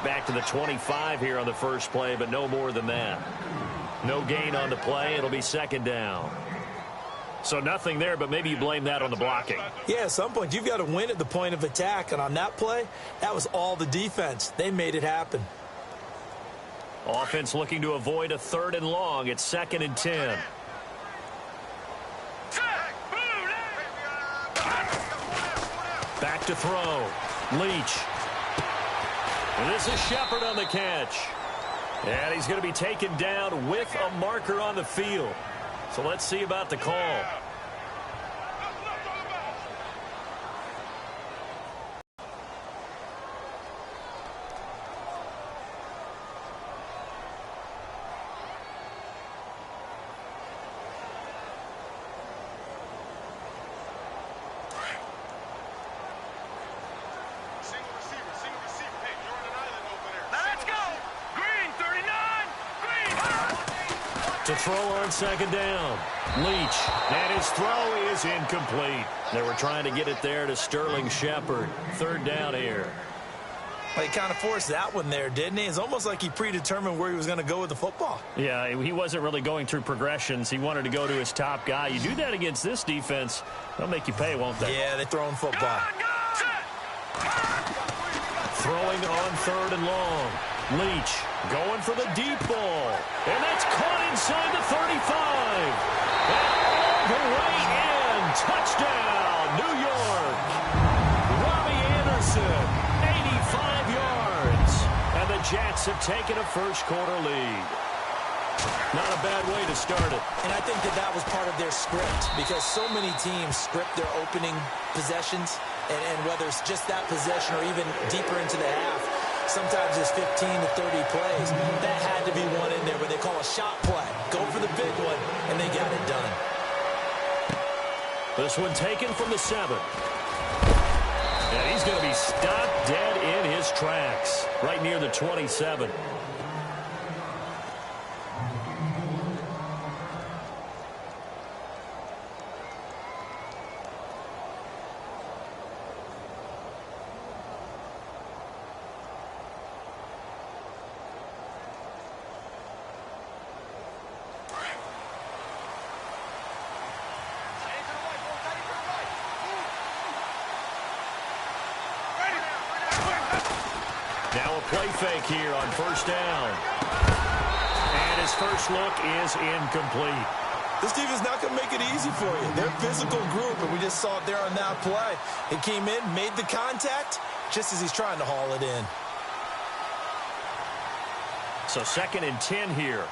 back to the 25 here on the first play, but no more than that. No gain on the play. It'll be second down. So nothing there, but maybe you blame that on the blocking. Yeah, at some point, you've got to win at the point of attack. And on that play, that was all the defense. They made it happen. Offense looking to avoid a 3rd and long. It's 2nd and 10. Back to throw. Leach. And this is Shepard on the catch. And he's going to be taken down with a marker on the field. So let's see about the call. To throw on 2nd down. Leach. And his throw is incomplete. They were trying to get it there to Sterling Shepard. 3rd down here. Well, he kind of forced that one there, didn't he? It's almost like he predetermined where he was going to go with the football. Yeah, he wasn't really going through progressions. He wanted to go to his top guy. You do that against this defense, they'll make you pay, won't they? Yeah, they're throwing football. Throwing on 3rd and long. Leach going for the deep ball. And that's caught inside the 35. And all the way in. Touchdown, New York. Robbie Anderson, 85 yards. And the Jets have taken a first-quarter lead. Not a bad way to start it. And I think that was part of their script, because so many teams script their opening possessions, and whether it's just that possession or even deeper into the half, sometimes it's 15 to 30 plays. That had to be one in there where they call a shot play. Go for the big one, and they got it done. This one taken from the 7. And he's going to be stopped dead in his tracks, right near the 27. Now a play fake here on 1st down. And his first look is incomplete. This defense is not going to make it easy for you. They're a physical group, and we just saw it there on that play. It came in, made the contact, just as he's trying to haul it in. So 2nd and 10 here.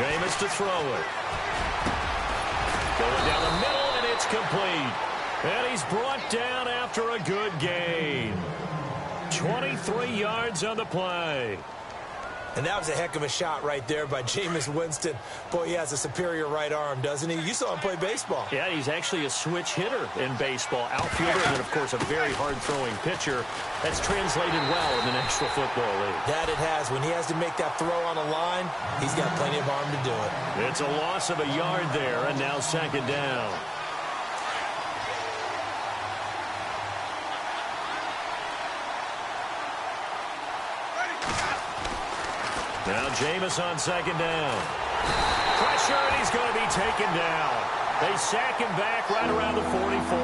Jameis to throw it. Going down the middle, and it's complete. And he's brought down after a good gain. 23 yards on the play. And that was a heck of a shot right there by Jameis Winston. Boy, he has a superior right arm, doesn't he? You saw him play baseball. Yeah, he's actually a switch hitter in baseball. Outfielder, and then, of course, a very hard-throwing pitcher. That's translated well in the National Football League. That it has. When he has to make that throw on a line, he's got plenty of arm to do it. It's a loss of a yard there, and now 2nd down. Now Jameis on 2nd down. Pressure, and he's going to be taken down. They sack him back right around the 44.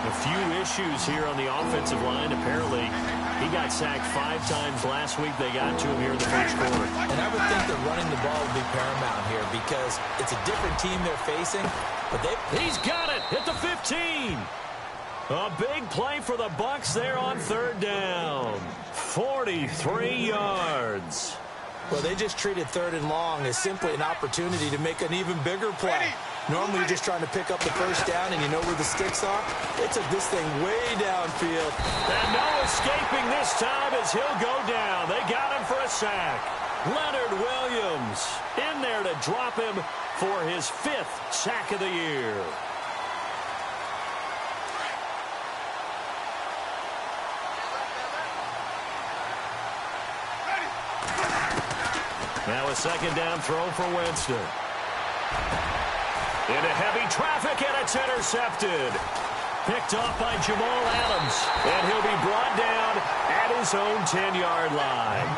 A few issues here on the offensive line. Apparently, he got sacked 5 times last week. They got to him here in the first quarter. And I would think that running the ball would be paramount here because it's a different team they're facing. But he's got it at the 15. A big play for the Bucs there on 3rd down. 43 yards. Well, they just treated 3rd and long as simply an opportunity to make an even bigger play. Normally, you're just trying to pick up the first down, and you know where the sticks are. They took this thing way downfield. And no escaping this time as he'll go down. They got him for a sack. Leonard Williams in there to drop him for his 5th sack of the year. Now a 2nd down throw for Winston. Into heavy traffic, and it's intercepted. Picked off by Jamal Adams, and he'll be brought down at his own 10-yard line.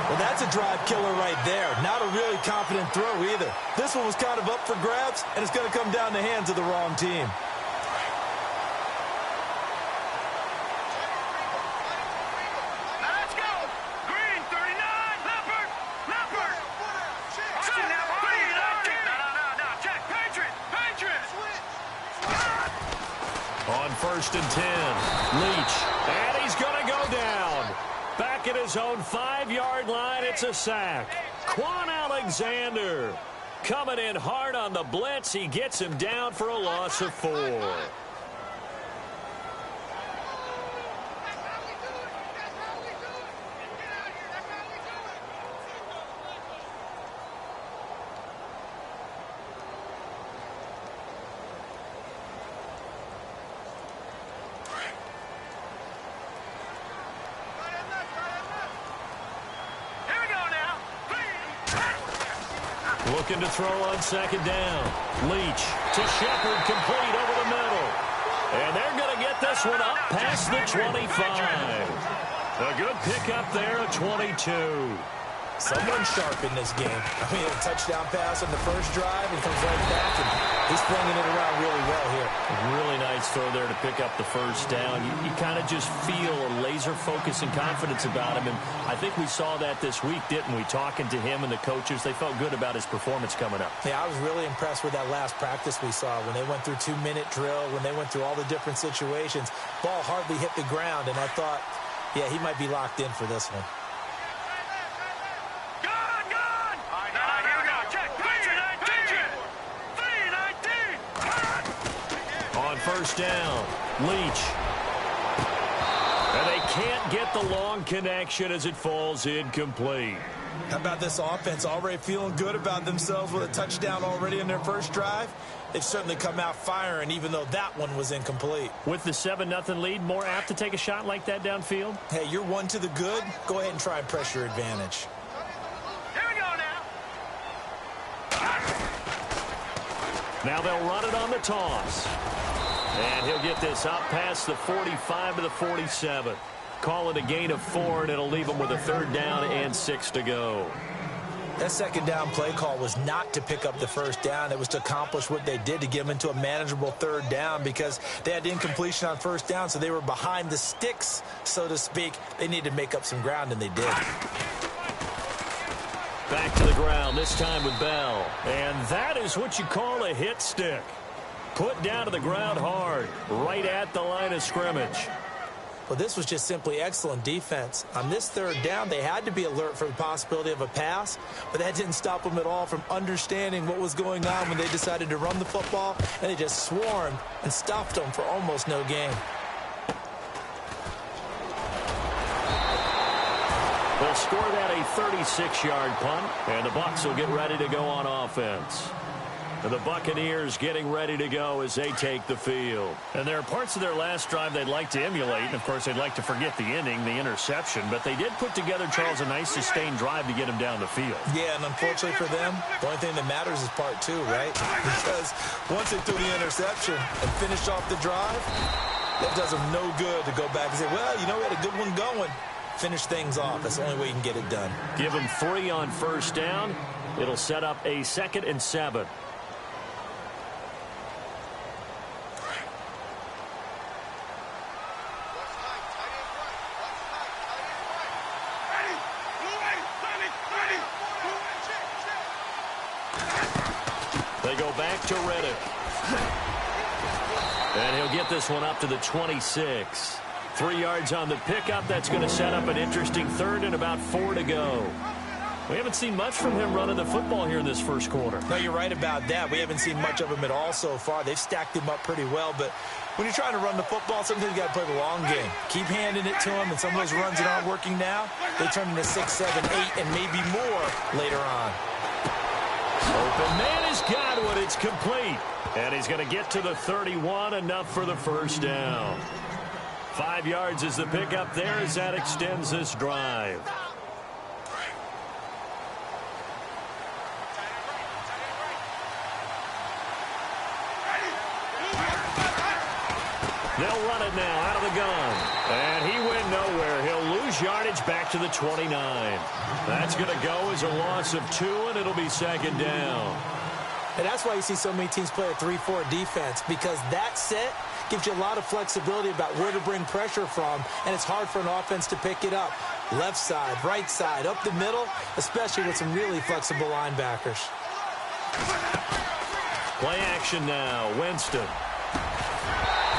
Well, that's a drive killer right there. Not a really confident throw either. This one was kind of up for grabs, and it's going to come down the hands of the wrong team. On 1st and 10, Leach, and he's going to go down. Back at his own 5-yard line, it's a sack. Quan Alexander coming in hard on the blitz. He gets him down for a loss of 4. Looking to throw on 2nd down. Leach to Shepard, complete over the middle. And they're going to get this one up past the 25. A good pickup there at 22. Someone sharp in this game. I mean, a touchdown pass on the first drive and comes right back, and he's flinging it around really well here. Really nice throw there to pick up the first down. You kind of just feel a laser focus and confidence about him, and I think we saw that this week, didn't we? Talking to him and the coaches, they felt good about his performance coming up. Yeah, I was really impressed with that last practice we saw when they went through 2-minute drill, when they went through all the different situations. Ball hardly hit the ground, and I thought, yeah, he might be locked in for this one. On 1st down, Leach. And they can't get the long connection as it falls incomplete. How about this offense already feeling good about themselves with a touchdown already in their first drive? They've certainly come out firing, even though that one was incomplete. With the 7-0 lead, more apt to take a shot like that downfield? Hey, you're one to the good. Go ahead and try and press your advantage. Here we go now. Now they'll run it on the toss. And he'll get this up past the 45 to the 47. Call it a gain of 4, and it'll leave him with a 3rd down and 6 to go. That 2nd down play call was not to pick up the 1st down. It was to accomplish what they did, to get them into a manageable 3rd down, because they had incompletion on 1st down, so they were behind the sticks, so to speak. They needed to make up some ground, and they did. Back to the ground, this time with Bell. And that is what you call a hit stick. Put down to the ground hard, right at the line of scrimmage. Well, this was just simply excellent defense. On this 3rd down, they had to be alert for the possibility of a pass, but that didn't stop them at all from understanding what was going on when they decided to run the football, and they just swarmed and stuffed them for almost no gain. They'll score that a 36-yard punt, and the Bucs will get ready to go on offense. And the Buccaneers getting ready to go as they take the field. And there are parts of their last drive they'd like to emulate. And, of course, they'd like to forget the inning, the interception. But they did put together, Charles, a nice sustained drive to get him down the field. Yeah, and unfortunately for them, the only thing that matters is part 2, right? Because once they threw the interception and finished off the drive, that does them no good to go back and say, well, you know, we had a good one going. Finish things off. That's the only way you can get it done. Give them 3 on 1st down. It'll set up a 2nd and 7. They go back to Reddick. And he'll get this one up to the 26. 3 yards on the pickup. That's going to set up an interesting 3rd and about 4 to go. We haven't seen much from him running the football here in this first quarter. No, you're right about that. We haven't seen much of him at all so far. They've stacked him up pretty well, but when you're trying to run the football, sometimes you got to play the long game. Keep handing it to him, and some of those runs that aren't working now, they turn into 6, 7, 8, and maybe more later on. Open man has got it. It's complete. And he's going to get to the 31, enough for the 1st down. 5 yards is the pickup there as that extends this drive. They'll run it now out of the gun. And he went nowhere. He'll lose yardage back to the 29. That's going to go as a loss of 2, and it'll be second down. And that's why you see so many teams play a 3-4 defense, because that set gives you a lot of flexibility about where to bring pressure from, and it's hard for an offense to pick it up. Left side, right side, up the middle, especially with some really flexible linebackers. Play action now, Winston.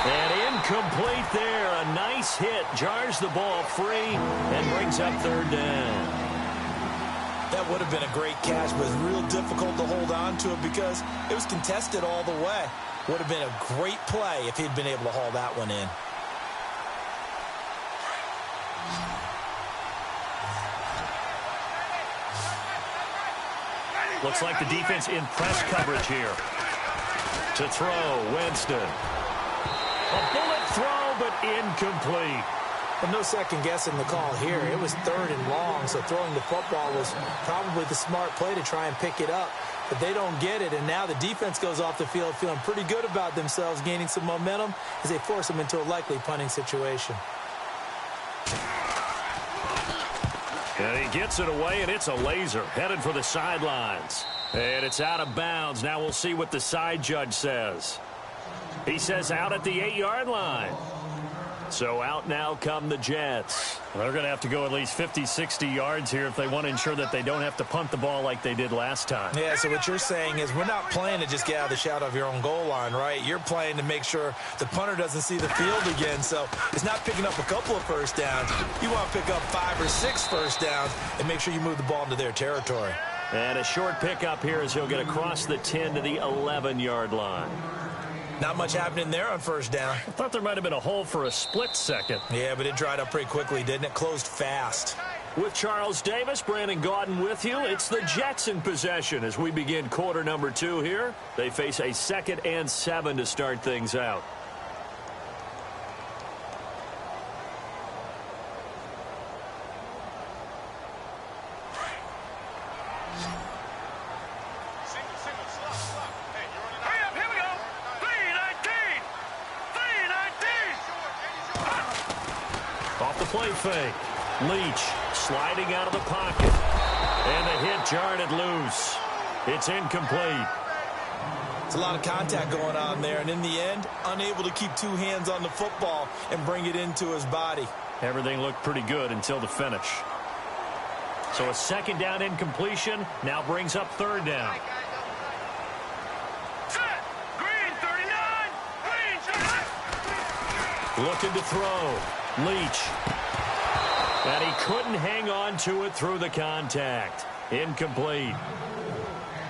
And incomplete there. A nice hit. Jars the ball free and brings up third down. That would have been a great catch, but it's real difficult to hold on to it because it was contested all the way. Would have been a great play if he'd been able to haul that one in. Looks like the defense in press coverage here. To throw, Winston. A bullet throw, but incomplete. But no second guessing the call here. It was 3rd and long, so throwing the football was probably the smart play to try and pick it up. But they don't get it, and now the defense goes off the field feeling pretty good about themselves, gaining some momentum as they force them into a likely punting situation. And he gets it away, and it's a laser headed for the sidelines. And it's out of bounds. Now we'll see what the side judge says. He says out at the 8-yard line. So out now come the Jets. They're going to have to go at least 50, 60 yards here if they want to ensure that they don't have to punt the ball like they did last time. Yeah, so what you're saying is we're not playing to just get out of the shadow of your own goal line, right? You're playing to make sure the punter doesn't see the field again. So it's not picking up a couple of first downs. You want to pick up 5 or 6 first downs and make sure you move the ball into their territory. And a short pickup here as he'll get across the 10 to the 11-yard line. Not much happening there on first down. I thought there might have been a hole for a split second. Yeah, but it dried up pretty quickly, didn't it? Closed fast. With Charles Davis, Brandon Gaudin with you. It's the Jets in possession as we begin quarter number 2 here. They face a 2nd and 7 to start things out. Play fake. Leach sliding out of the pocket. And the hit jarred it loose. It's incomplete. It's a lot of contact going on there, and in the end, unable to keep 2 hands on the football and bring it into his body. Everything looked pretty good until the finish. So a 2nd down incompletion now brings up 3rd down. Green 39. Green. Looking to throw. Leach. And he couldn't hang on to it through the contact. Incomplete.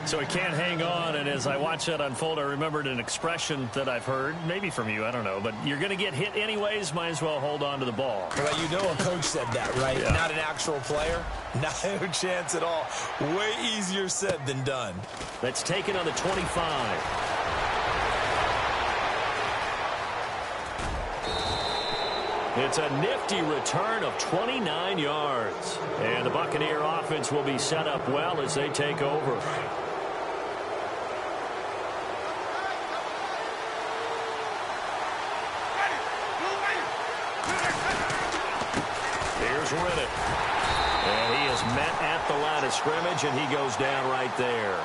So he can't hang on, and as I watched that unfold, I remembered an expression that I've heard, maybe from you, I don't know, but you're going to get hit anyways, might as well hold on to the ball. Well, you know a coach said that, right? Yeah. Not an actual player. Not a chance at all. Way easier said than done. That's taken on the 25. It's a nifty return of 29 yards. And the Buccaneer offense will be set up well as they take over. Here's Rennet. And he is met at the line of scrimmage, and he goes down right there.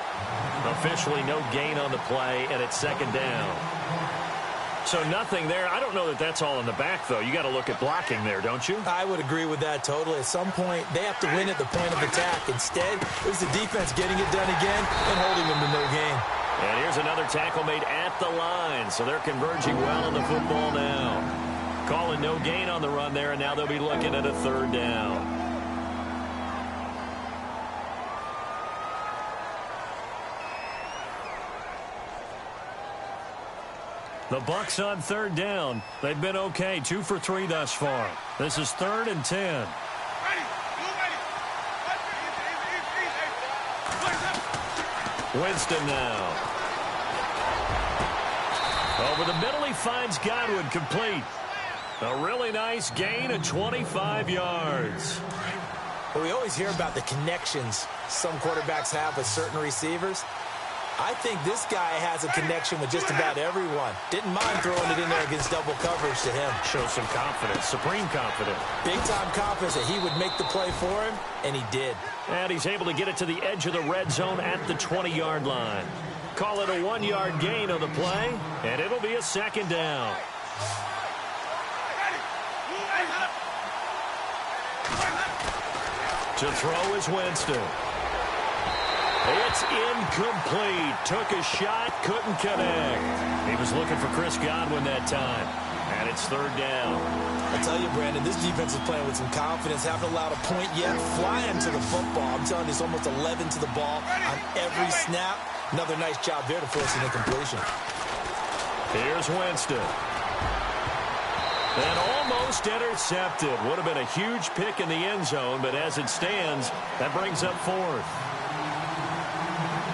Officially no gain on the play, and it's 2nd down. So nothing there. I don't know that that's all in the back, though. You got to look at blocking there, don't you? I would agree with that totally. At some point, they have to win at the point of attack. Instead, it was the defense getting it done again and holding them to no gain. And here's another tackle made at the line. So they're converging well on the football now. Calling no gain on the run there, and now they'll be looking at a 3rd down. The Bucs on 3rd down. They've been okay, 2 for 3 thus far. This is 3rd and 10. Winston now. Over the middle, he finds Godwin complete. A really nice gain of 25 yards. Well, we always hear about the connections some quarterbacks have with certain receivers. I think this guy has a connection with just about everyone. Didn't mind throwing it in there against double coverage to him. Shows some confidence, supreme confidence. Big-time confidence that he would make the play for him, and he did. And he's able to get it to the edge of the red zone at the 20-yard line. Call it a 1-yard gain on the play, and it'll be a second down. To throw is Winston. It's incomplete. Took a shot, couldn't connect. He was looking for Chris Godwin that time. And it's third down. I tell you, Brandon, this defense is playing with some confidence. Haven't allowed a point yet. Flying to the football. I'm telling you, it's almost 11 to the ball on every snap. Another nice job there to force an incompletion. Here's Winston. And almost intercepted. Would have been a huge pick in the end zone, but as it stands, that brings up fourth.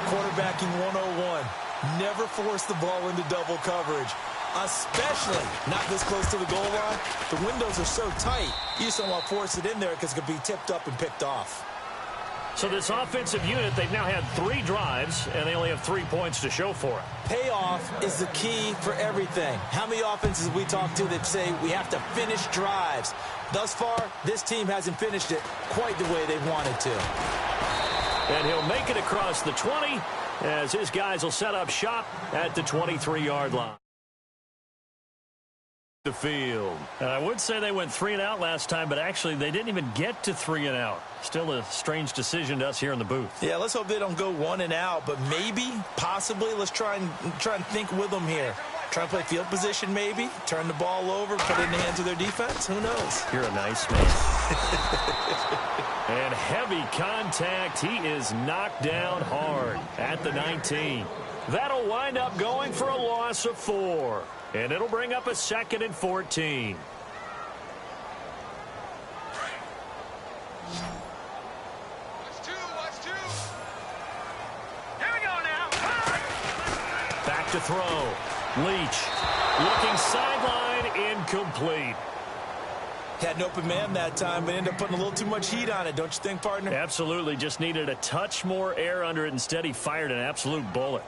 Quarterbacking 101. Never force the ball into double coverage, especially not this close to the goal line. The windows are so tight, you just don't want to force it in there because it could be tipped up and picked off. So this offensive unit, they've now had 3 drives, and they only have 3 points to show for it. Payoff is the key for everything. How many offenses have we talked to that say we have to finish drives? Thus far, this team hasn't finished it quite the way they wanted to. And he'll make it across the 20 as his guys will set up shop at the 23-yard line. The field. And I would say they went 3 and out last time, but actually they didn't even get to 3 and out. Still a strange decision to us here in the booth. Yeah, let's hope they don't go 1 and out, but maybe, possibly, let's try and think with them here. Try and play field position maybe, turn the ball over, put it in the hands of their defense. Who knows? You're a nice man. And heavy contact. He is knocked down hard at the 19. That'll wind up going for a loss of 4. And it'll bring up a 2nd and 14. Watch two. Here we go now. Back to throw. Leach looking sideline, incomplete. Had an open man that time, but ended up putting a little too much heat on it, don't you think, partner? Absolutely. Just needed a touch more air under it. Instead, he fired an absolute bullet.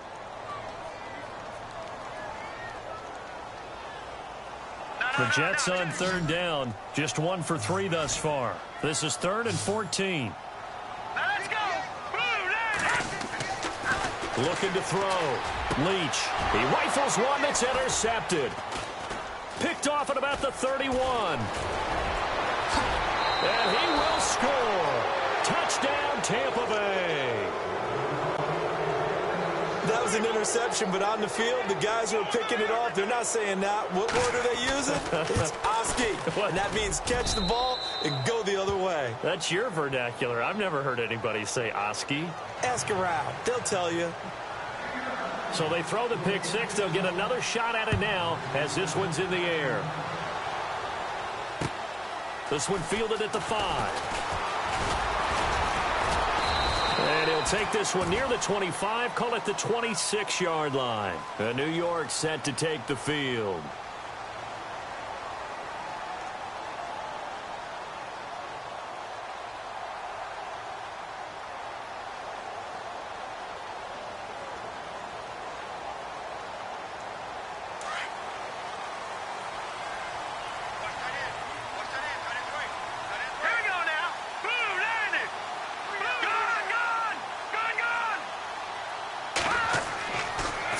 The Jets on third down. Just 1 for 3 thus far. This is 3rd and 14. Now let's go. Looking to throw. Leach. He rifles one that's intercepted. Picked off at about the 31. And he will score. Touchdown, Tampa Bay. That was an interception, but on the field, the guys who are picking it off, they're not saying that. What word are they using? It's Oski. And that means catch the ball and go the other way. That's your vernacular. I've never heard anybody say Oski. Ask around. They'll tell you. So they throw the pick 6. They'll get another shot at it now as this one's in the air. This one fielded at the 5. And he'll take this one near the 25, call it the 26-yard line. And New York set to take the field.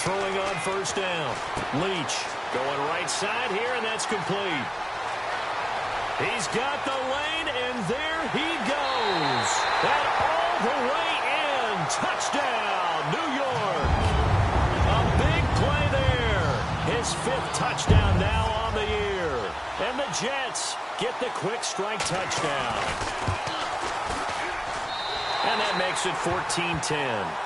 Throwing on first down. Leach going right side here, and that's complete. He's got the lane, and there he goes. And all the way in. Touchdown, New York. A big play there. His 5th touchdown now on the year. And the Jets get the quick strike touchdown. And that makes it 14-10.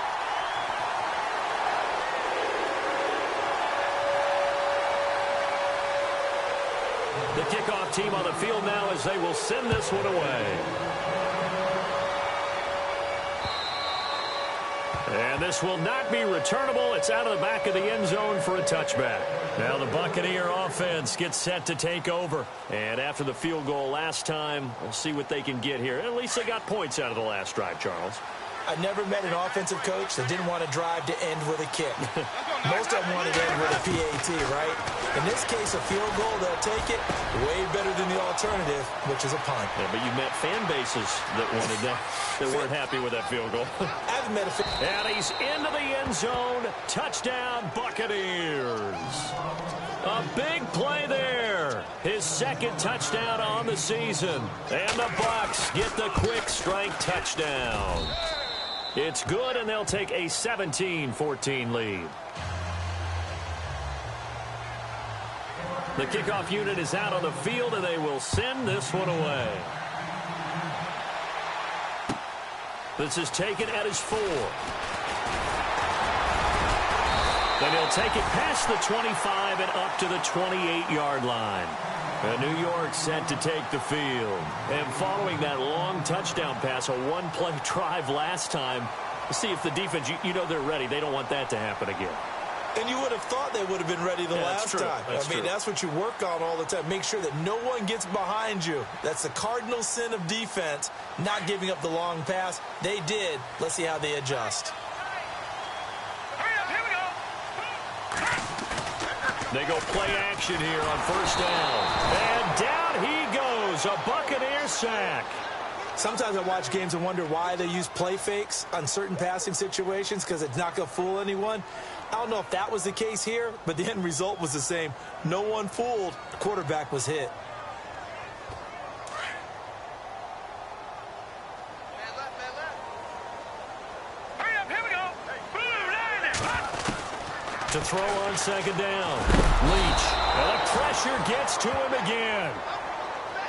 The kickoff team on the field now as they will send this one away. And this will not be returnable. It's out of the back of the end zone for a touchback. Now the Buccaneer offense gets set to take over. And after the field goal last time, we'll see what they can get here. At least they got points out of the last drive, Charles. I never met an offensive coach that didn't want to drive to end with a kick. Most of them wanted to end with a PAT, right? In this case, a field goal, they'll take it way better than the alternative, which is a punt. Yeah, but you met fan bases that wanted that weren't happy with that field goal. I haven't met a fan. And he's into the end zone. Touchdown, Buccaneers. A big play there. His second touchdown on the season. And the Bucs get the quick strike touchdown. It's good, and they'll take a 17-14 lead. The kickoff unit is out on the field, and they will send this one away. This is taken at his 4. Then he'll take it past the 25 and up to the 28-yard line. And New York set to take the field. And following that long touchdown pass, a one-play drive last time, see if the defense, you know they're ready. They don't want that to happen again. And you would have thought they would have been ready the last time. That's what you work on all the time. Make sure that no one gets behind you. That's the cardinal sin of defense, not giving up the long pass. They did. Let's see how they adjust. They go play action here on first down. And down he goes, a Buccaneer sack. Sometimes I watch games and wonder why they use play fakes on certain passing situations, because it's not going to fool anyone. I don't know if that was the case here, but the end result was the same. No one fooled. The quarterback was hit. To throw on second down. Leach. And the pressure gets to him again.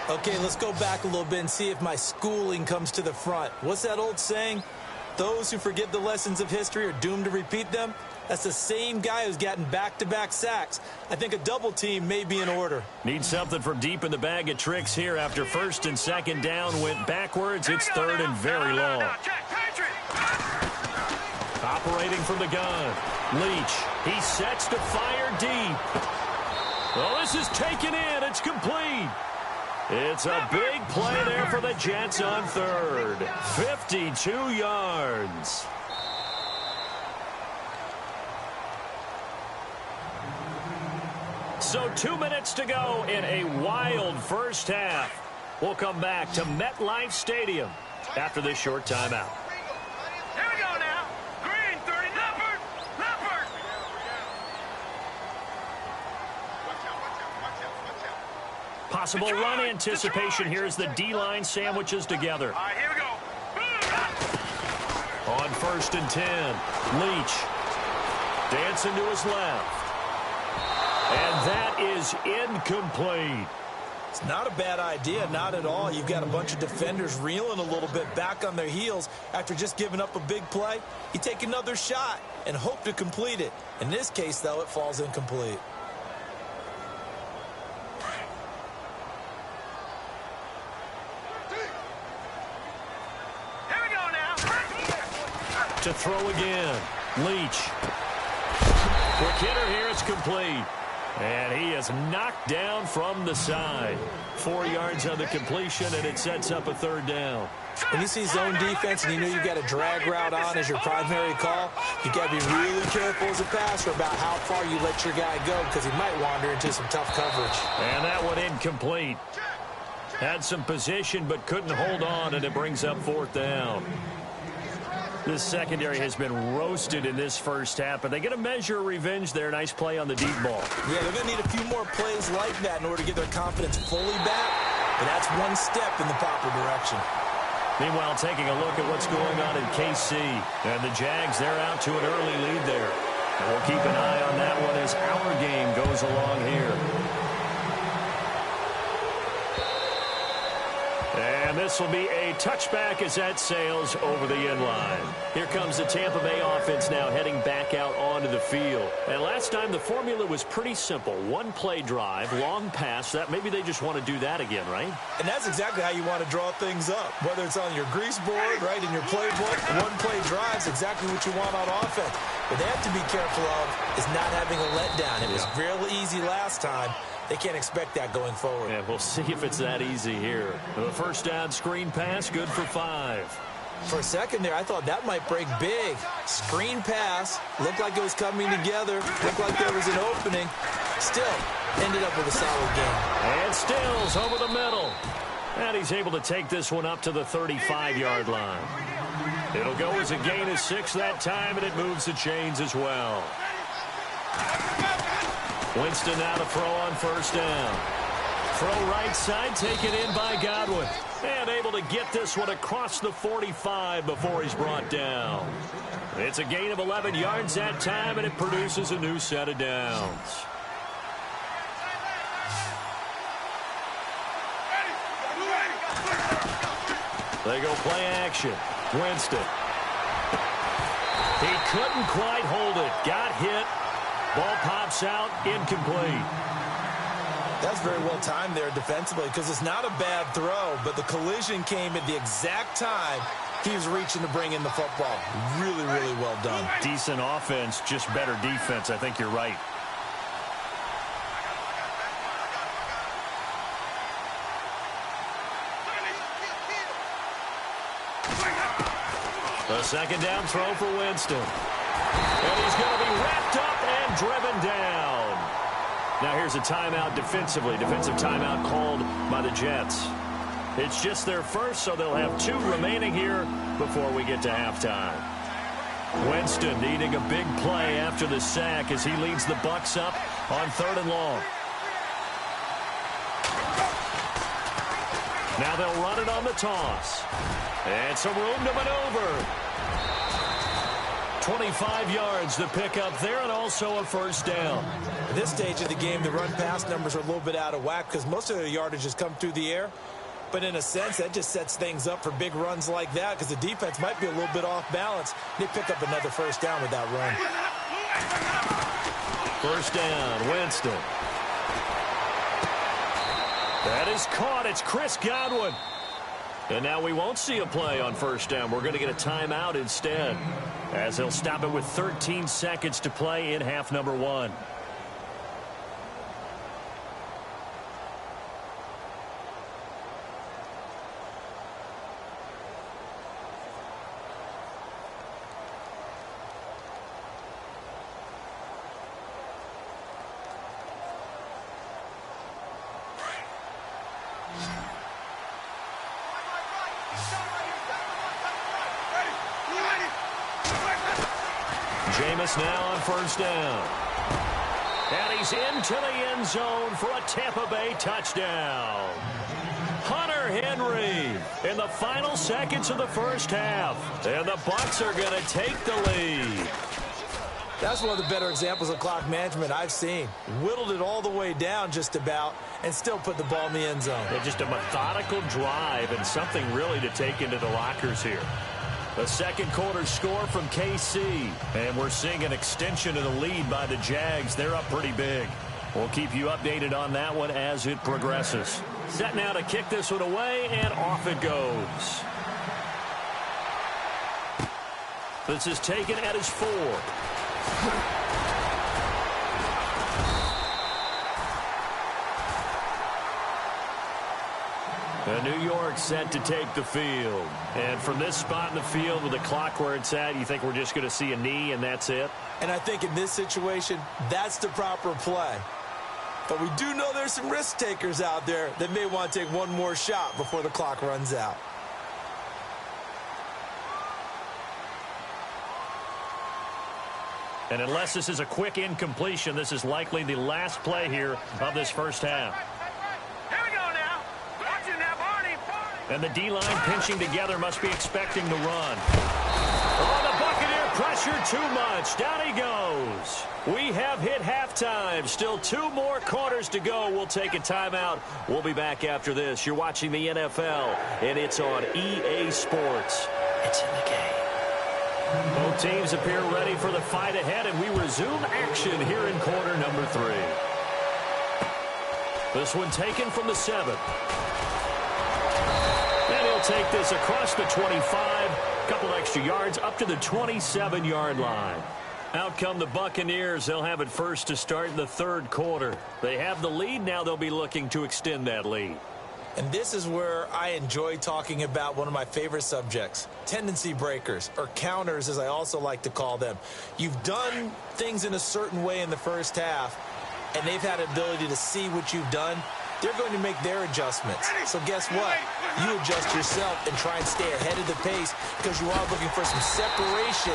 Okay, let's go back a little bit and see if my schooling comes to the front. What's that old saying? Those who forget the lessons of history are doomed to repeat them. That's the same guy who's gotten back-to-back sacks. I think a double team may be in order. Need something from deep in the bag of tricks here after first and second down went backwards. It's third and very long. Operating from the gun. Leach. He sets to fire deep. Well, this is taken in. It's complete. It's a big play there for the Jets on third. 52 yards. So 2 minutes to go in a wild first half. We'll come back to MetLife Stadium after this short timeout. Here we go now. Green, 30, Leopard. Possible run anticipation here as the D-line sandwiches together. All right, here we go. On first and 10, Leach dancing to his left. And that is incomplete. It's not a bad idea, not at all. You've got a bunch of defenders reeling a little bit back on their heels after just giving up a big play. You take another shot and hope to complete it. In this case, though, it falls incomplete. Here we go now. To throw again, Leach. Quick hitter here, it's complete. And he is knocked down from the side. 4 yards on the completion, and it sets up a third down. When you see zone defense and you know you've got a drag route on as your primary call, you've got to be really careful as a passer about how far you let your guy go, because he might wander into some tough coverage. And that one incomplete. Had some position but couldn't hold on, and it brings up fourth down. This secondary has been roasted in this first half, but they get a measure of revenge there. Nice play on the deep ball. Yeah, they're going to need a few more plays like that in order to get their confidence fully back, but that's one step in the proper direction. Meanwhile, taking a look at what's going on in KC. And the Jags, they're out to an early lead there. And we'll keep an eye on that one as our game goes along here. And this will be a touchback as that sails over the end line. Here comes the Tampa Bay offense now heading back out onto the field. And last time the formula was pretty simple. One play drive, long pass. That maybe they just want to do that again, right? And that's exactly how you want to draw things up. Whether it's on your grease board, right, in your playbook, one play drive is exactly what you want on offense. What they have to be careful of is not having a letdown. It was real easy last time. They can't expect that going forward. Yeah, we'll see if it's that easy here. The first down screen pass, good for 5. For a second there, I thought that might break big. Screen pass. Looked like it was coming together. Looked like there was an opening. Still, ended up with a solid game. And Stills over the middle. And he's able to take this one up to the 35-yard line. It'll go as a gain of 6 that time, and it moves the chains as well. Winston now to throw on first down. Throw right side, taken in by Godwin. And able to get this one across the 45 before he's brought down. It's a gain of 11 yards that time, and it produces a new set of downs. They go play action. Winston. He couldn't quite hold it. Got hit. Ball pops out. Incomplete. That's very well timed there defensively because it's not a bad throw, but the collision came at the exact time he was reaching to bring in the football. Really, really well done. Decent offense, just better defense. I think you're right. A second down throw for Winston. And he's going to be wrapped up and driven down. Now here's a timeout defensively. Defensive timeout called by the Jets. It's just their first, so they'll have 2 remaining here before we get to halftime. Winston needing a big play after the sack as he leads the Bucs up on 3rd and long. Now they'll run it on the toss. And some room to maneuver. 25 yards to pick up there, and also a first down. At this stage of the game, the run-pass numbers are a little bit out of whack because most of their yardage has come through the air. But in a sense, that just sets things up for big runs like that because the defense might be a little bit off balance. They pick up another first down with that run. First down, Winston. That is caught. It's Chris Godwin. And now we won't see a play on first down. We're going to get a timeout instead, as he'll stop it with 13 seconds to play in half number 1. Jameis now on first down. And he's into the end zone for a Tampa Bay touchdown. Hunter Henry in the final seconds of the first half. And the Bucs are going to take the lead. That's one of the better examples of clock management I've seen. Whittled it all the way down just about and still put the ball in the end zone. Yeah, just a methodical drive and something really to take into the lockers here. The second quarter score from KC. And we're seeing an extension of the lead by the Jags. They're up pretty big. We'll keep you updated on that one as it progresses. Set now to kick this one away, and off it goes. This is taken at his 4. New York set to take the field. And from this spot in the field with the clock where it's at, you think we're just going to see a knee and that's it? And I think in this situation, that's the proper play. But we do know there's some risk takers out there that may want to take one more shot before the clock runs out. And unless this is a quick incompletion, this is likely the last play here of this first half. And the D-line pinching together must be expecting the run. Oh, the Buccaneer pressure too much. Down he goes. We have hit halftime. Still 2 more quarters to go. We'll take a timeout. We'll be back after this. You're watching the NFL, and it's on EA Sports. It's in the game. Both teams appear ready for the fight ahead, and we resume action here in quarter number 3. This one taken from the 7. And he'll take this across the 25, a couple extra yards up to the 27-yard line. Out come the Buccaneers. They'll have it first to start in the 3rd quarter. They have the lead. Now they'll be looking to extend that lead. And this is where I enjoy talking about one of my favorite subjects, tendency breakers, or counters as I also like to call them. You've done things in a certain way in the first half, and they've had the ability to see what you've done. They're going to make their adjustments. So guess what? You adjust yourself and try and stay ahead of the pace because you are looking for some separation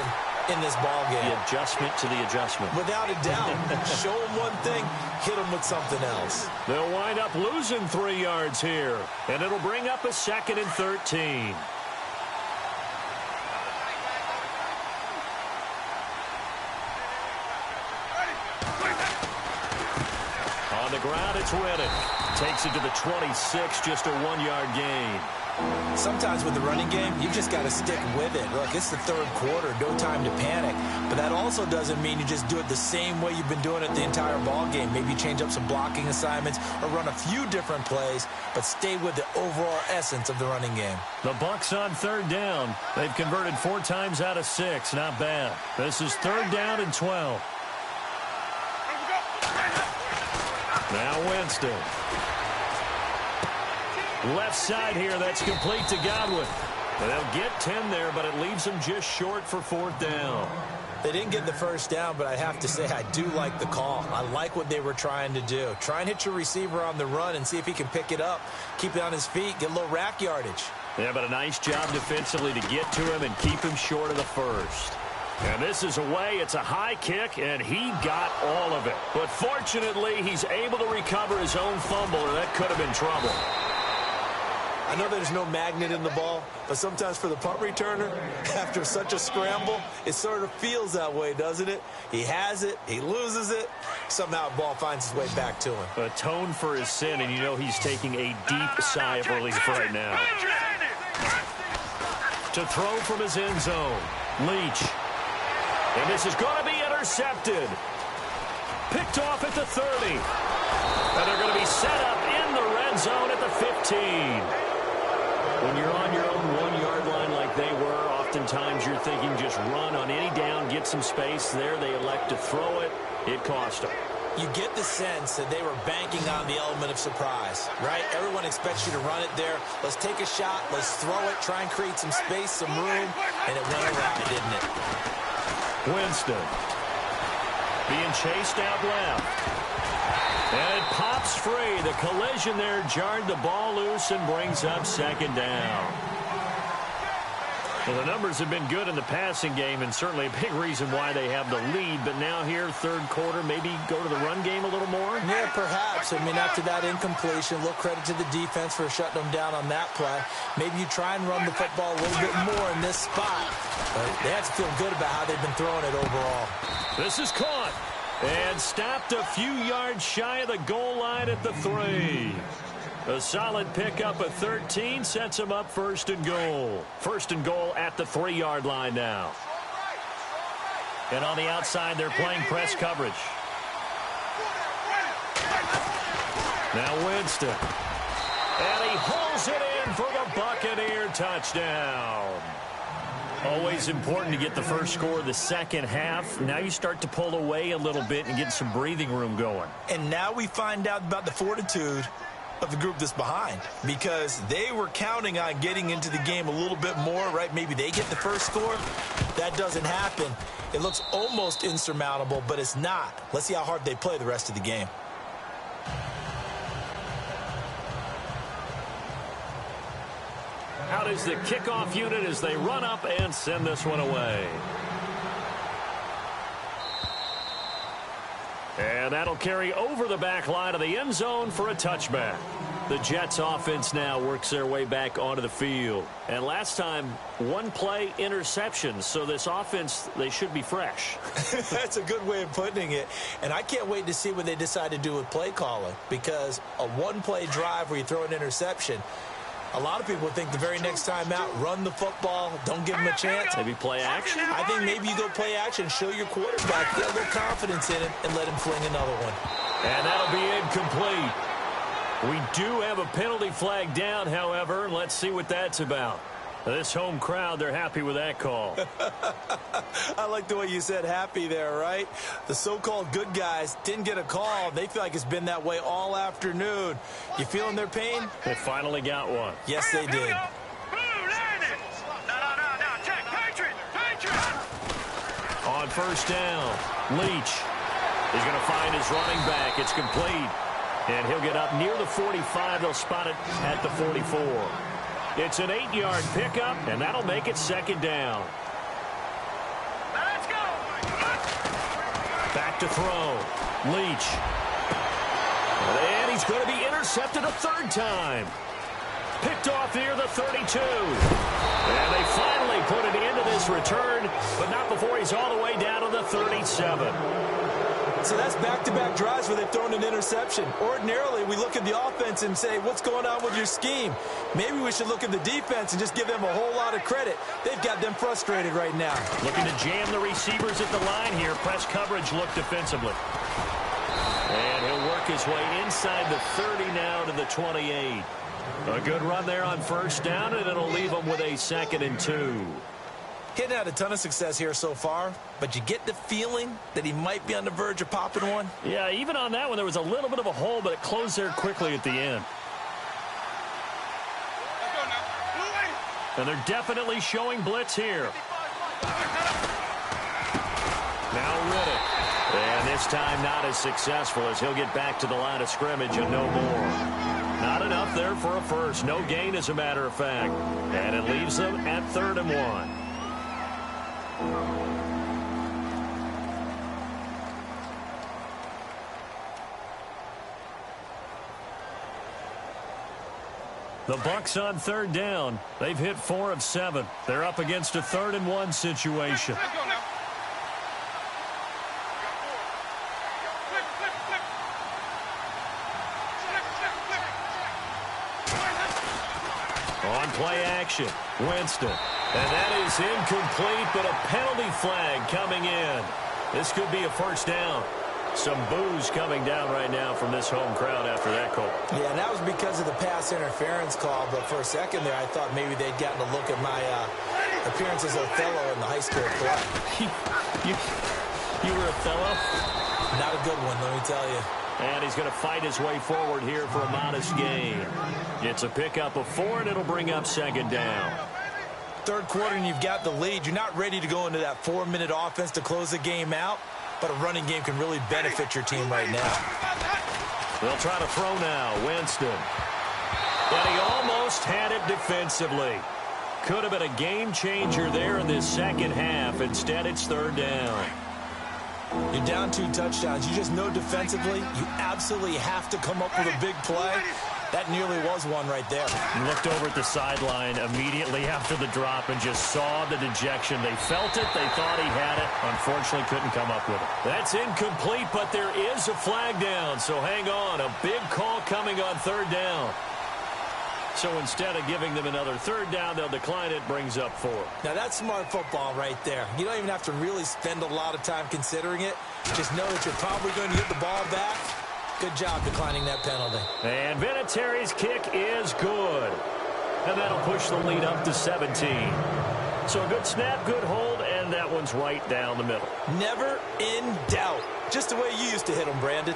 in this ball game. The adjustment to the adjustment. Without a doubt. Show them one thing, hit them with something else. They'll wind up losing 3 yards here, and it'll bring up a 2nd and 13. On the ground, it's Reddick. Takes it to the 26, just a 1-yard gain. Sometimes with the running game, you just got to stick with it. Look, it's the third quarter, no time to panic. But that also doesn't mean you just do it the same way you've been doing it the entire ball game. Maybe change up some blocking assignments or run a few different plays, but stay with the overall essence of the running game. The Bucs on 3rd down. They've converted 4 times out of 6. Not bad. This is 3rd down and 12. Now Winston. Left side here, that's complete to Godwin. And they'll get 10 there, but it leaves them just short for 4th down. They didn't get the first down, but I have to say I do like the call. I like what they were trying to do. Try and hit your receiver on the run and see if he can pick it up, keep it on his feet, get a little rack yardage. Yeah, but a nice job defensively to get to him and keep him short of the first. And this is away. It's a high kick, and he got all of it. But fortunately, he's able to recover his own fumble, or that could have been trouble. I know there's no magnet in the ball, but sometimes for the punt returner, after such a scramble, it sort of feels that way, doesn't it? He has it, he loses it, somehow the ball finds its way back to him. Atone for his sin, and you know he's taking a deep sigh of relief right now. To throw from his end zone, Leach. And this is going to be intercepted. Picked off at the 30. And they're going to be set up in the red zone at the 15. When you're on your own 1-yard line like they were, oftentimes you're thinking just run on any down, get some space. There they elect to throw it. It cost them. You get the sense that they were banking on the element of surprise, right? Everyone expects you to run it there. Let's take a shot. Let's throw it. Try and create some space, some room. And it went awry, didn't it? Winston being chased out left. And it pops free. The collision there jarred the ball loose and brings up 2nd down. Well, the numbers have been good in the passing game and certainly a big reason why they have the lead. But now here, 3rd quarter, maybe go to the run game a little more? Yeah, perhaps. I mean, after that incompletion, a little credit to the defense for shutting them down on that play. Maybe you try and run the football a little bit more in this spot. But they have to feel good about how they've been throwing it overall. This is caught. And stopped a few yards shy of the goal line at the 3. A solid pickup at 13 sets him up 1st and goal. 1st and goal at the 3-yard line now. And on the outside, they're playing press coverage. Now Winston. And he hauls it in for the Buccaneer touchdown. Always important to get the first score of the second half. Now you start to pull away a little bit and get some breathing room going. And now we find out about the fortitude of the group that's behind, because they were counting on getting into the game a little bit more, right? Maybe they get the first score. That doesn't happen. It looks almost insurmountable, but it's not. Let's see how hard they play the rest of the game. Out is the kickoff unit as they run up and send this one away. And that'll carry over the back line of the end zone for a touchback. The Jets offense now works their way back onto the field. And last time, 1 play interception. So this offense, they should be fresh. That's a good way of putting it. And I can't wait to see what they decide to do with play calling, because a 1-play drive where you throw an interception, a lot of people think the very next time out, run the football, don't give them a chance. Maybe play action? I think maybe you go play action, show your quarterback, get a little confidence in it, and let him fling another one. And that'll be incomplete. We do have a penalty flag down, however. Let's see what that's about. This home crowd, they're happy with that call. I like the way you said happy there, right? The so-called good guys didn't get a call. They feel like it's been that way all afternoon. You feeling their pain? They finally got one. Yes, they did. On first down, Leach is going to find his running back. It's complete. And he'll get up near the 45. They'll spot it at the 44. It's an 8-yard pickup, and that'll make it second down. Let's go. Back to throw. Leach. And he's going to be intercepted a third time. Picked off near the 32. And they finally put an end to this return, but not before he's all the way down to the 37. So that's back-to-back drives where they've thrown an interception. Ordinarily, we look at the offense and say, what's going on with your scheme? Maybe we should look at the defense and just give them a whole lot of credit. They've got them frustrated right now. Looking to jam the receivers at the line here. Press coverage look defensively. And he'll work his way inside the 30 now to the 28. A good run there on first down, and it'll leave them with a 2nd and 2. Hitting had a ton of success here so far, but you get the feeling that he might be on the verge of popping one. Yeah, even on that one, there was a little bit of a hole, but it closed there quickly at the end. And they're definitely showing blitz here. Now Riddick. And this time not as successful as he'll get back to the line of scrimmage and no more. Not enough there for a first. No gain, as a matter of fact. And it leaves them at 3rd and 1. The Bucs on 3rd down. They've hit 4 of 7. They're up against a 3rd and 1 situation. On play action, Winston. And that is incomplete, but a penalty flag coming in. This could be a first down. Some boos coming down right now from this home crowd after that call. Yeah, and that was because of the pass interference call, but for a second there, I thought maybe they'd gotten a look at my appearance as Othello in the high school play. You were Othello? Not a good one, let me tell you. And he's going to fight his way forward here for a modest gain. It's a pickup of 4, and it'll bring up 2nd down. 3rd quarter, and you've got the lead. You're not ready to go into that 4-minute offense to close the game out, but a running game can really benefit your team right now. They'll try to throw now. Winston. But he almost had it defensively. Could have been a game changer there in this second half. Instead, it's 3rd down. You're down 2 touchdowns. You just know defensively you absolutely have to come up with a big play. That nearly was one right there. He looked over at the sideline immediately after the drop and just saw the dejection. They felt it. They thought he had it. Unfortunately, couldn't come up with it. That's incomplete, but there is a flag down, so hang on. A big call coming on 3rd down. So instead of giving them another 3rd down, they'll decline it. Brings up 4. Now, that's smart football right there. You don't even have to really spend a lot of time considering it. Just know that you're probably going to get the ball back. Good job declining that penalty. And Vinatieri's kick is good. And that'll push the lead up to 17. So a good snap, good hold, and that one's right down the middle. Never in doubt. Just the way you used to hit them, Brandon.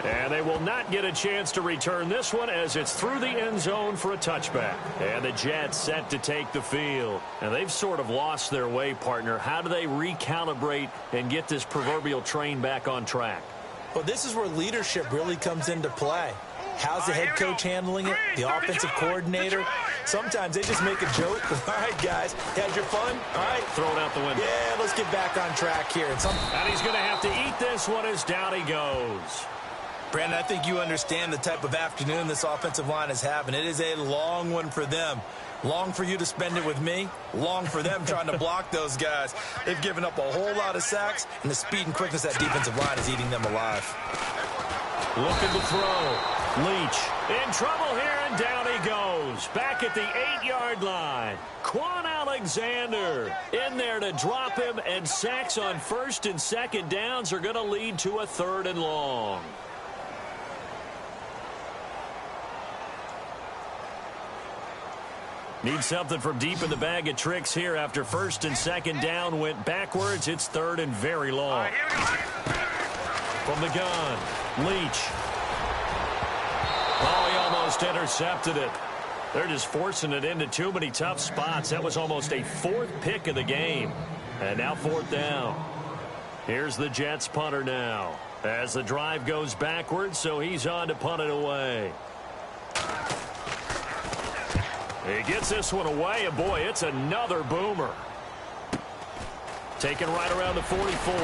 And they will not get a chance to return this one as it's through the end zone for a touchback. And the Jets set to take the field. And they've sort of lost their way, partner. How do they recalibrate and get this proverbial train back on track? Well, this is where leadership really comes into play. How's the head coach handling it? The offensive coordinator? Sometimes they just make a joke. All right, guys, had your fun? All right. Throw it out the window. Yeah, let's get back on track here. And he's going to have to eat this one as down he goes. Brandon, I think you understand the type of afternoon this offensive line is having. It is a long one for them. Long for you to spend it with me. Long for them trying to block those guys. They've given up a whole lot of sacks, and the speed and quickness of that defensive line is eating them alive. Looking to throw. Leach in trouble here, and down he goes. Back at the 8-yard line. Quan Alexander in there to drop him, and sacks on 1st and 2nd downs are going to lead to a 3rd and long. Need something from deep in the bag of tricks here after first and second down went backwards. It's third and very long. From the gun, Leach. Oh, he almost intercepted it. They're just forcing it into too many tough spots. That was almost a fourth pick of the game. And now fourth down. Here's the Jets punter now. As the drive goes backwards, so he's on to punt it away. He gets this one away, and boy, it's another boomer. Taken right around the 44.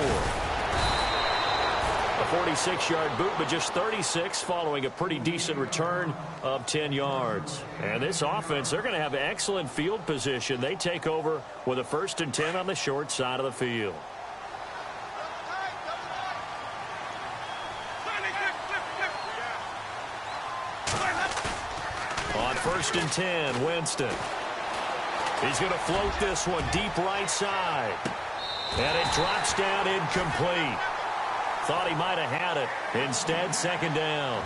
A 46-yard boot, but just 36 following a pretty decent return of 10 yards. And this offense, they're going to have excellent field position. They take over with a 1st and 10 on the short side of the field. On 1st and 10, Winston. He's going to float this one deep right side. And it drops down incomplete. Thought he might have had it. Instead, second down.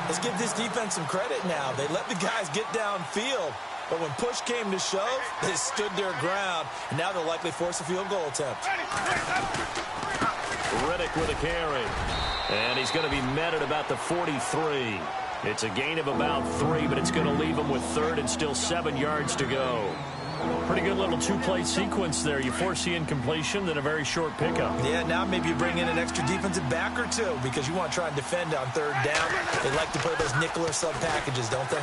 Let's give this defense some credit now. They let the guys get downfield. But when push came to shove, they stood their ground. And now they'll likely force a field goal attempt. Riddick with a carry. And he's going to be met at about the 43. It's a gain of about 3, but it's going to leave him with 3rd and still 7 yards to go. Pretty good little two-play sequence there. You force the incompletion, then a very short pickup. Yeah, now maybe you bring in an extra defensive back or two because you want to try and defend on 3rd down. They like to play those nickel or sub packages, don't they?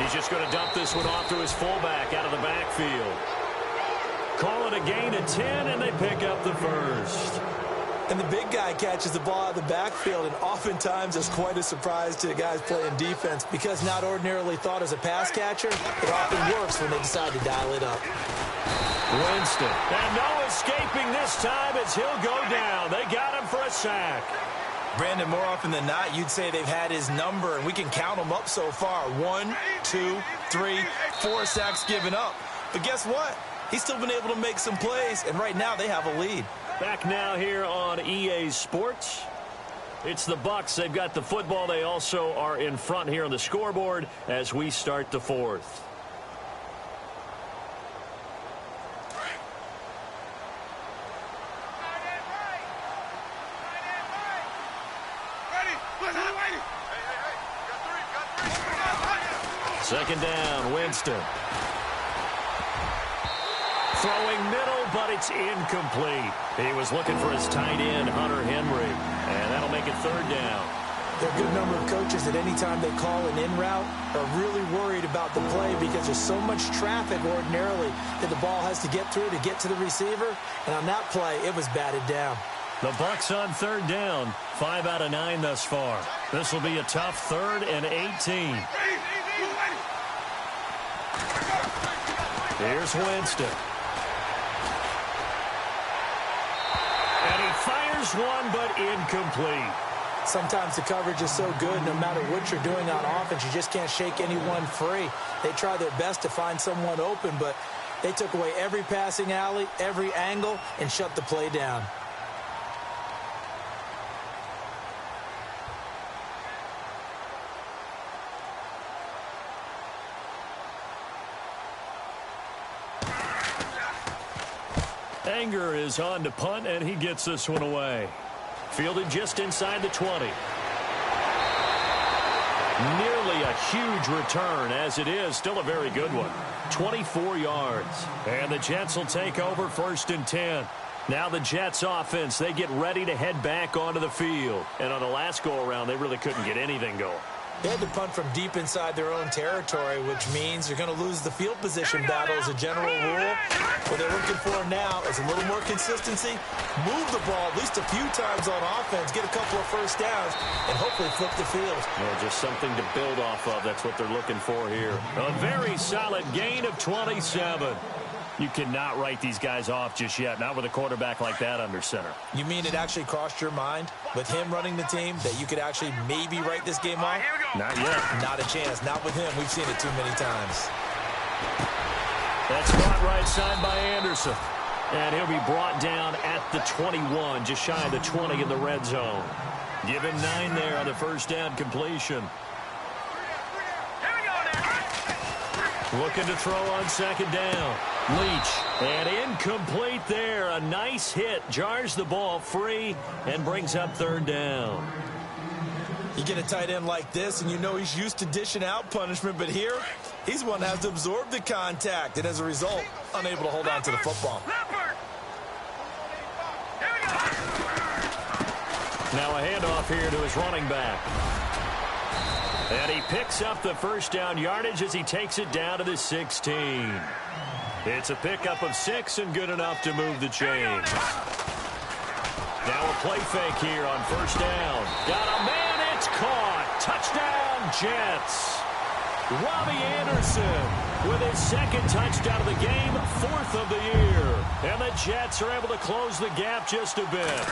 He's just going to dump this one off to his fullback out of the backfield. Call it a gain of 10, and they pick up the first. And the big guy catches the ball out of the backfield, and oftentimes it's quite a surprise to the guys playing defense because not ordinarily thought as a pass catcher, it often works when they decide to dial it up. Winston. And no escaping this time as he'll go down. They got him for a sack. Brandon, more often than not, you'd say they've had his number, and we can count them up so far. 1, 2, 3, 4 sacks given up. But guess what? He's still been able to make some plays, and right now they have a lead. Back now here on EA Sports. It's the Bucs. They've got the football. They also are in front here on the scoreboard as we start the fourth. Second down, Winston. Throwing middle, but it's incomplete. He was looking for his tight end, Hunter Henry, and that'll make it third down. There are a good number of coaches that any time they call an in route are really worried about the play because there's so much traffic ordinarily that the ball has to get through to get to the receiver, and on that play, it was batted down. The Bucs on third down, 5 out of 9 thus far. This will be a tough 3rd and 18. Here's Winston. And he fires one, but incomplete. Sometimes the coverage is so good, no matter what you're doing on offense, you just can't shake anyone free. They try their best to find someone open, but they took away every passing alley, every angle, and shut the play down. Anger is on to punt, and he gets this one away. Fielded just inside the 20. Nearly a huge return, as it is still a very good one. 24 yards. And the Jets will take over 1st and 10. Now the Jets offense, they get ready to head back onto the field. And on the last go-around, they really couldn't get anything going. They had to punt from deep inside their own territory, which means you're going to lose the field position battle as a general rule. What they're looking for now is a little more consistency, move the ball at least a few times on offense, get a couple of first downs, and hopefully flip the field. Well, just something to build off of. That's what they're looking for here. A very solid gain of 27. You cannot write these guys off just yet, not with a quarterback like that under center. You mean it actually crossed your mind with him running the team that you could actually maybe write this game off? Not yet. Not a chance. Not with him. We've seen it too many times. That's caught right side by Anderson. And he'll be brought down at the 21, just shy of the 20 in the red zone. Give him 9 there on the first down completion. Looking to throw on second down. Leach. And incomplete there. A nice hit. Jars the ball free and brings up third down. You get a tight end like this, and you know he's used to dishing out punishment, but here, he's one that has to absorb the contact, and as a result, unable to hold on to the football. Now a handoff here to his running back. And he picks up the first down yardage as he takes it down to the 16. It's a pickup of 6 and good enough to move the chains. Now a play fake here on first down. Got a man, it's caught. Touchdown, Jets. Robbie Anderson with his second touchdown of the game, 4th of the year. And the Jets are able to close the gap just a bit.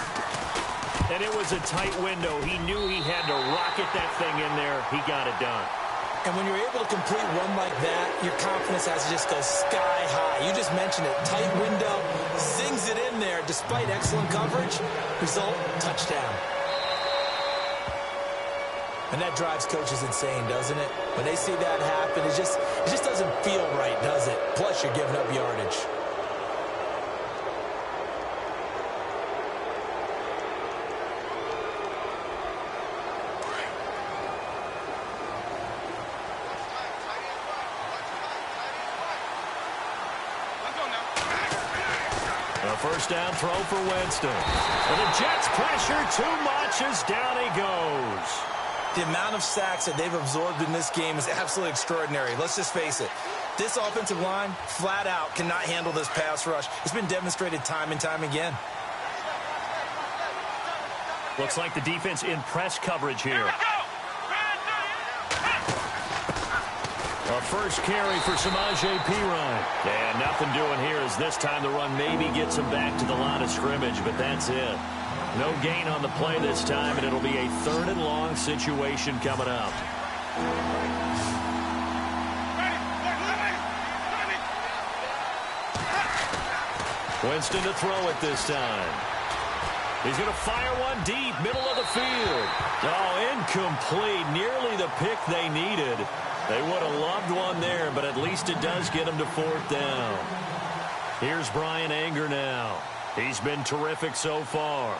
And it was a tight window. He knew he had to rocket that thing in there. He got it done. And when you're able to complete one like that, your confidence has to just go sky high. You just mentioned it. Tight window, zings it in there despite excellent coverage. Result, touchdown. And that drives coaches insane, doesn't it? When they see that happen, it just doesn't feel right, does it? Plus, you're giving up yardage. First down throw for Winston. And the Jets pressure too much as down he goes. The amount of sacks that they've absorbed in this game is absolutely extraordinary. Let's just face it. This offensive line, flat out, cannot handle this pass rush. It's been demonstrated time and time again. Looks like the defense in press coverage here. A first carry for Samaje Perine. And nothing doing here as this time the run maybe gets him back to the line of scrimmage, but that's it. No gain on the play this time, and it'll be a 3rd and long situation coming up. Winston to throw it this time. He's going to fire one deep, middle of the field. Oh, incomplete. Nearly the pick they needed. They would have loved one there, but at least it does get them to 4th down. Here's Brian Anger now. He's been terrific so far.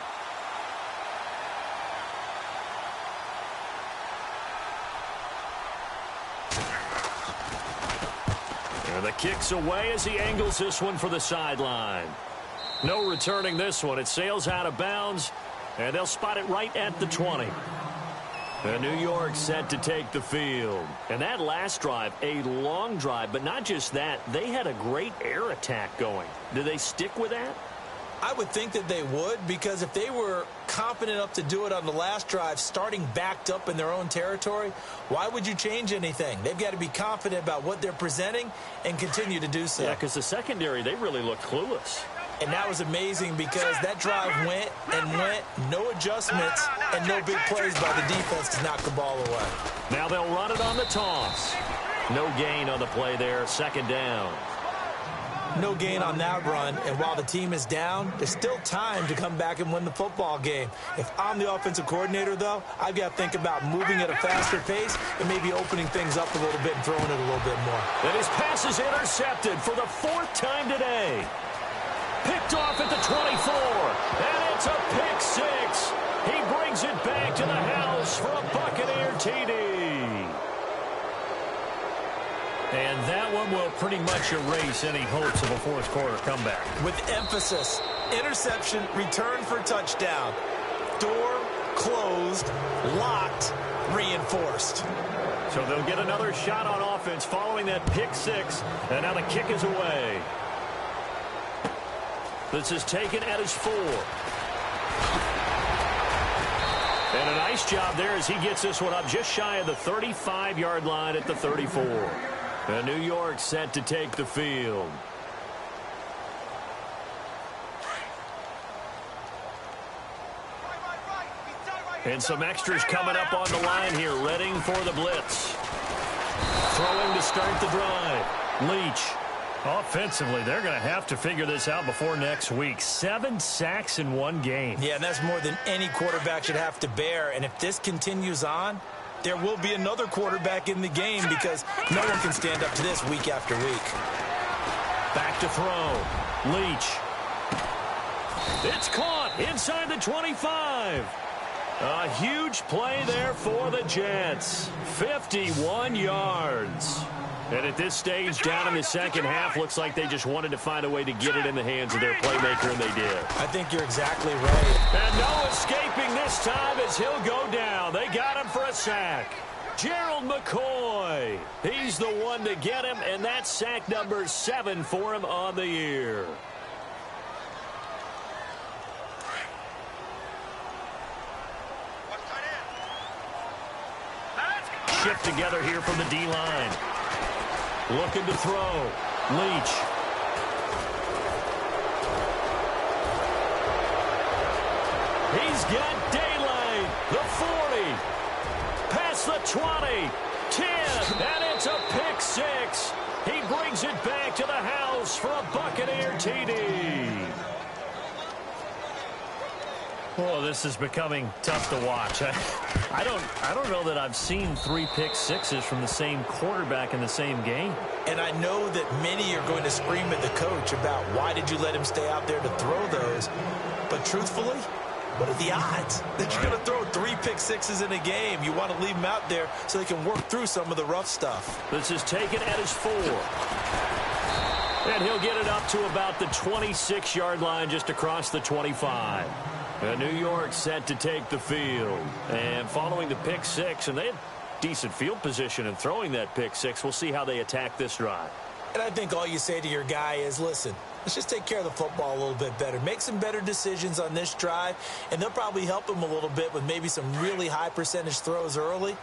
And the kick's away as he angles this one for the sideline. No returning this one. It sails out of bounds, and they'll spot it right at the 20. And New York set to take the field. And that last drive, a long drive, but not just that. They had a great air attack going. Do they stick with that? I would think that they would, because if they were confident enough to do it on the last drive, starting backed up in their own territory, why would you change anything? They've got to be confident about what they're presenting and continue to do so. Yeah, because the secondary, they really looked clueless. And that was amazing because that drive went and went, no adjustments, and no big plays by the defense to knock the ball away. Now they'll run it on the toss. No gain on the play there, 2nd down. No gain on that run, and while the team is down, there's still time to come back and win the football game. If I'm the offensive coordinator, though, I've got to think about moving at a faster pace and maybe opening things up a little bit and throwing it a little bit more. And his pass is intercepted for the 4th time today. Picked off at the 24, and it's a pick 6. He brings it back to the house for a Buccaneer TD. And that one will pretty much erase any hopes of a 4th quarter comeback. With emphasis, interception, return for touchdown. Door closed, locked, reinforced. So they'll get another shot on offense following that pick 6, and now the kick is away. This is taken at his 4. And a nice job there as he gets this one up just shy of the 35-yard line at the 34. And New York set to take the field. And some extras coming up on the line here, readying for the blitz. Throwing to start the drive. Leach. Offensively, they're going to have to figure this out before next week. 7 sacks in one game. Yeah, and that's more than any quarterback should have to bear. And if this continues on, there will be another quarterback in the game because no one can stand up to this week after week. Back to throw. Leach. It's caught inside the 25. A huge play there for the Jets. 51 yards. And at this stage, down in the second half, looks like they just wanted to find a way to get it in the hands of their playmaker, and they did. I think you're exactly right. And no escaping this time as he'll go down. They got him for a sack. Gerald McCoy. He's the one to get him, and that's sack number 7 for him on the year. Shift together here from the D-line. Looking to throw. Leach. He's got daylight. The 40. Past the 20. 10. And it's a pick 6. He brings it back to the house for a Buccaneer TD. Oh, this is becoming tough to watch. I don't know that I've seen 3 pick sixes from the same quarterback in the same game. And I know that many are going to scream at the coach about why did you let him stay out there to throw those. But truthfully, what are the odds that you're going to throw 3 pick sixes in a game? You want to leave them out there so they can work through some of the rough stuff. This is taken at his 4. And he'll get it up to about the 26-yard line just across the 25. New York set to take the field. And following the pick 6, and they had decent field position in throwing that pick 6. We'll see how they attack this drive. And I think all you say to your guy is, listen, let's just take care of the football a little bit better. Make some better decisions on this drive, and they'll probably help him a little bit with maybe some really high percentage throws early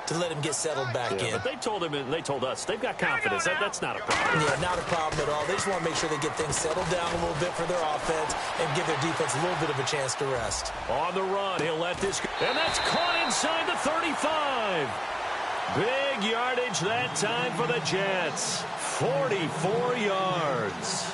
to let him get settled back in. But they told him, and they told us, they've got confidence. That's not a problem. Yeah, not a problem at all. They just want to make sure they get things settled down a little bit for their offense and give their defense a little bit of a chance to rest. On the run, he'll let this go. And that's caught inside the 35. Big yardage that time for the Jets. 44 yards.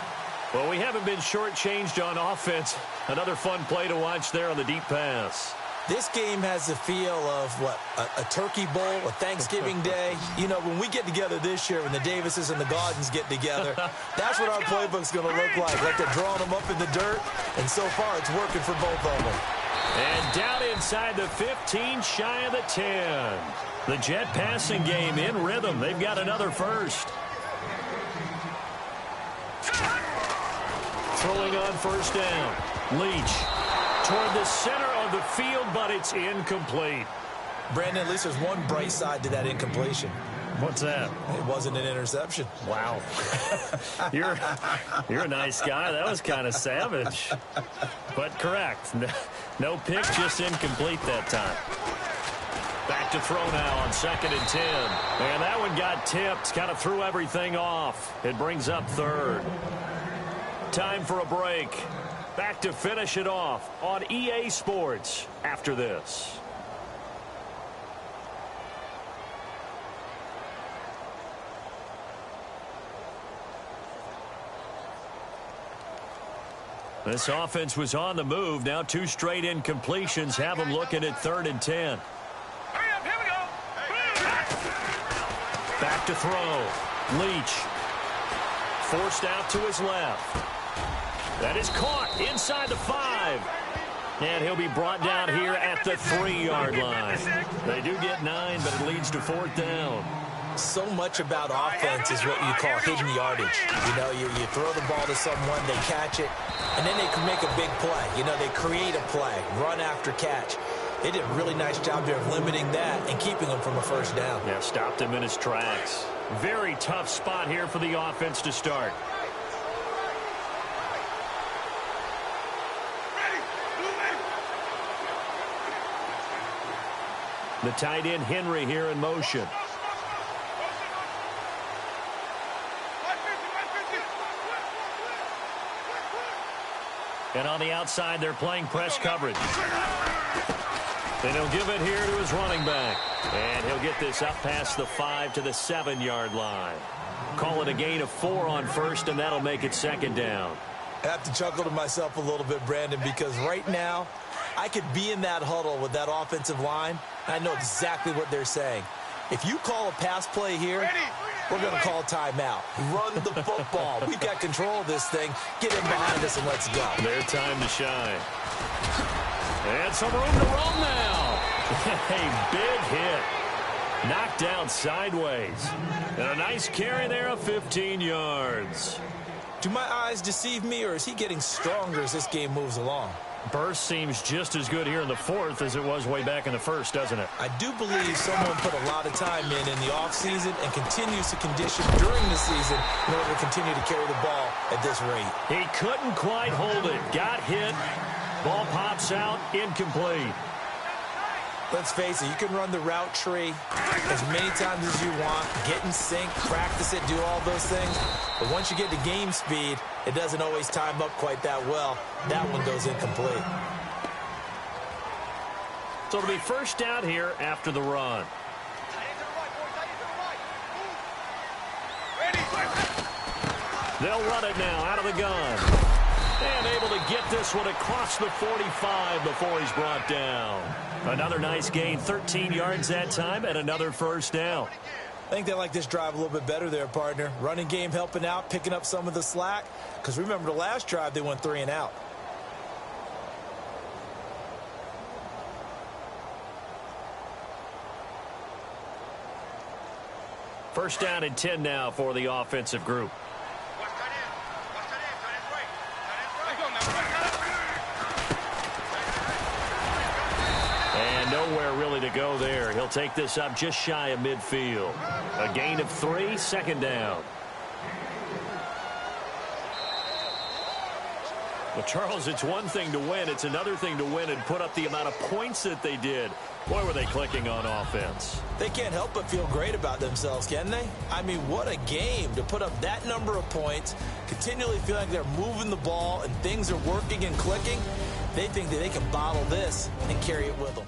Well, we haven't been shortchanged on offense. Another fun play to watch there on the deep pass. This game has the feel of, what, a turkey bowl, a Thanksgiving day. You know, when we get together this year, when the Davises and the Gaudens get together, that's what our playbook's going to look like they're drawing them up in the dirt, and so far it's working for both of them. And down inside the 15, shy of the 10. The Jet passing game in rhythm. They've got another first. Throwing on first down. Leach toward the center of the field, but it's incomplete. Brandon, at least there's one bright side to that incompletion. What's that? It wasn't an interception. Wow. You're a nice guy. That was kind of savage. But correct. No pick, just incomplete that time. Back to throw now on 2nd and 10. And that one got tipped. Kind of threw everything off. It brings up 3rd. Time for a break. Back to finish it off on EA Sports after this. This offense was on the move. Now 2 straight incompletions have them looking at 3rd and 10. Hurry up, here we go. Back to throw. Leach. Forced out to his left. That is caught inside the 5. And he'll be brought down here at the 3-yard line. They do get 9, but it leads to 4th down. So much about offense is what you call hidden yardage. You know, you throw the ball to someone, they catch it, and then they can make a big play. You know, they create a play, run after catch. They did a really nice job there of limiting that and keeping him from a first down. Yeah, stopped him in his tracks. Very tough spot here for the offense to start. The tight end Henry here in motion. And on the outside, they're playing press coverage. Then he'll give it here to his running back. And he'll get this up past the 5 to the 7-yard line. Call it a gain of 4 on first, and that'll make it 2nd down. I have to chuckle to myself a little bit, Brandon, because right now I could be in that huddle with that offensive line, I know exactly what they're saying. If you call a pass play here, we're going to call timeout. Run the football. We've got control of this thing. Get in behind us and let's go. Their time to shine. And some room to roam now. A big hit. Knocked down sideways. And a nice carry there of 15 yards. Do my eyes deceive me, or is he getting stronger as this game moves along? Burst seems just as good here in the fourth as it was way back in the first, doesn't it? I do believe someone put a lot of time in the offseason and continues to condition during the season in order to continue to carry the ball at this rate. He couldn't quite hold it. Got hit. Ball pops out. Incomplete. Let's face it, you can run the route tree as many times as you want, get in sync, practice it, do all those things. But once you get to game speed, it doesn't always time up quite that well. That one goes incomplete. So it'll be first down here after the run. They'll run it now out of the gun. And able to get this one across the 45 before he's brought down. Another nice gain, 13 yards that time, and another first down. I think they like this drive a little bit better there, partner. Running game helping out, picking up some of the slack. Because remember the last drive, they went 3 and out. First down and 10 now for the offensive group. And nowhere really to go there. He'll take this up just shy of midfield. A gain of 3, second down. Well, Charles, it's one thing to win. It's another thing to win and put up the amount of points that they did. Boy, were they clicking on offense. They can't help but feel great about themselves, can they? I mean, what a game to put up that number of points, continually feel like they're moving the ball and things are working and clicking. They think that they can bottle this and carry it with them.